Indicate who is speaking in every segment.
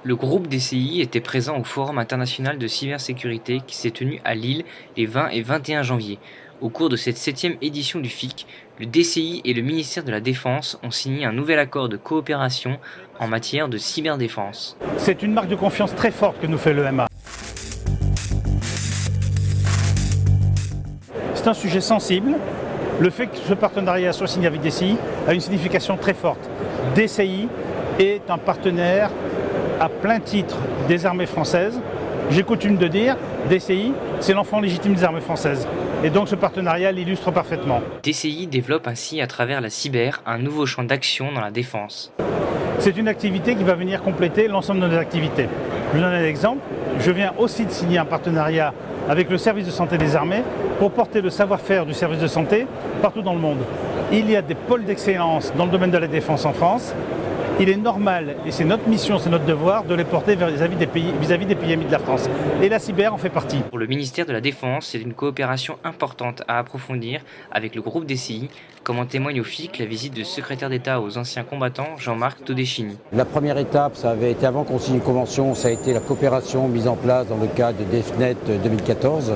Speaker 1: Le groupe DCI était présent au Forum international de cybersécurité qui s'est tenu à Lille les 20 et 21 janvier. Au cours de cette 7e édition du FIC, le DCI et le ministère de la Défense ont signé un nouvel accord de coopération en matière de cyberdéfense.
Speaker 2: C'est une marque de confiance très forte que nous fait l'EMA. C'est un sujet sensible. Le fait que ce partenariat soit signé avec DCI a une signification très forte. DCI est un partenaire à plein titre des armées françaises. J'ai coutume de dire, DCI, c'est l'enfant légitime des armées françaises. Et donc ce partenariat l'illustre parfaitement.
Speaker 1: DCI développe ainsi à travers la cyber un nouveau champ d'action dans la défense.
Speaker 2: C'est une activité qui va venir compléter l'ensemble de nos activités. Je vous donne un exemple. Je viens aussi de signer un partenariat avec le service de santé des armées pour porter le savoir-faire du service de santé partout dans le monde. Il y a des pôles d'excellence dans le domaine de la défense en France. Il est normal, et c'est notre mission, c'est notre devoir, de les porter vis-à-vis des pays amis de la France. Et la cyber en fait partie.
Speaker 1: Pour le ministère de la Défense, c'est une coopération importante à approfondir avec le groupe DCI, comme en témoigne au FIC la visite du secrétaire d'État aux anciens combattants, Jean-Marc Todeschini.
Speaker 3: La première étape, ça avait été avant qu'on signe une convention, ça a été la coopération mise en place dans le cadre de DEFNET 2014.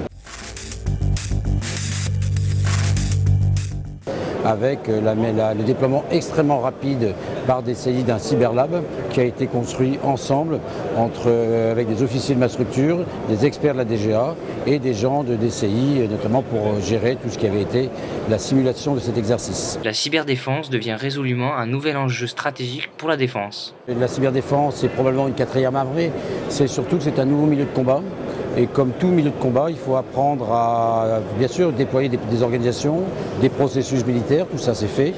Speaker 3: Avec le déploiement extrêmement rapide par DCI d'un cyberlab qui a été construit ensemble avec des officiers de ma structure, des experts de la DGA et des gens de DCI, notamment pour gérer tout ce qui avait été la simulation de cet exercice.
Speaker 1: La cyberdéfense devient résolument un nouvel enjeu stratégique pour la défense.
Speaker 3: La cyberdéfense, c'est probablement une quatrième armée, c'est surtout que c'est un nouveau milieu de combat. Et comme tout milieu de combat, il faut apprendre à, bien sûr, déployer des organisations, des processus militaires, tout ça c'est fait.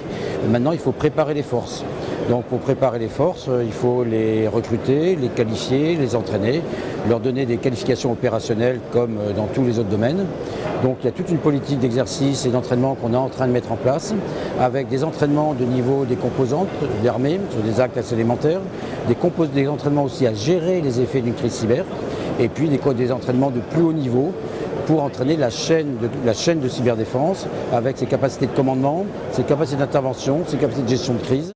Speaker 3: Maintenant, il faut préparer les forces. Donc pour préparer les forces, il faut les recruter, les qualifier, les entraîner, leur donner des qualifications opérationnelles comme dans tous les autres domaines. Donc il y a toute une politique d'exercice et d'entraînement qu'on est en train de mettre en place, avec des entraînements de niveau des composantes d'armée, sur des actes assez élémentaires, des entraînements aussi à gérer les effets d'une crise cyber, et puis des entraînements de plus haut niveau pour entraîner la chaîne de cyberdéfense avec ses capacités de commandement, ses capacités d'intervention, ses capacités de gestion de crise.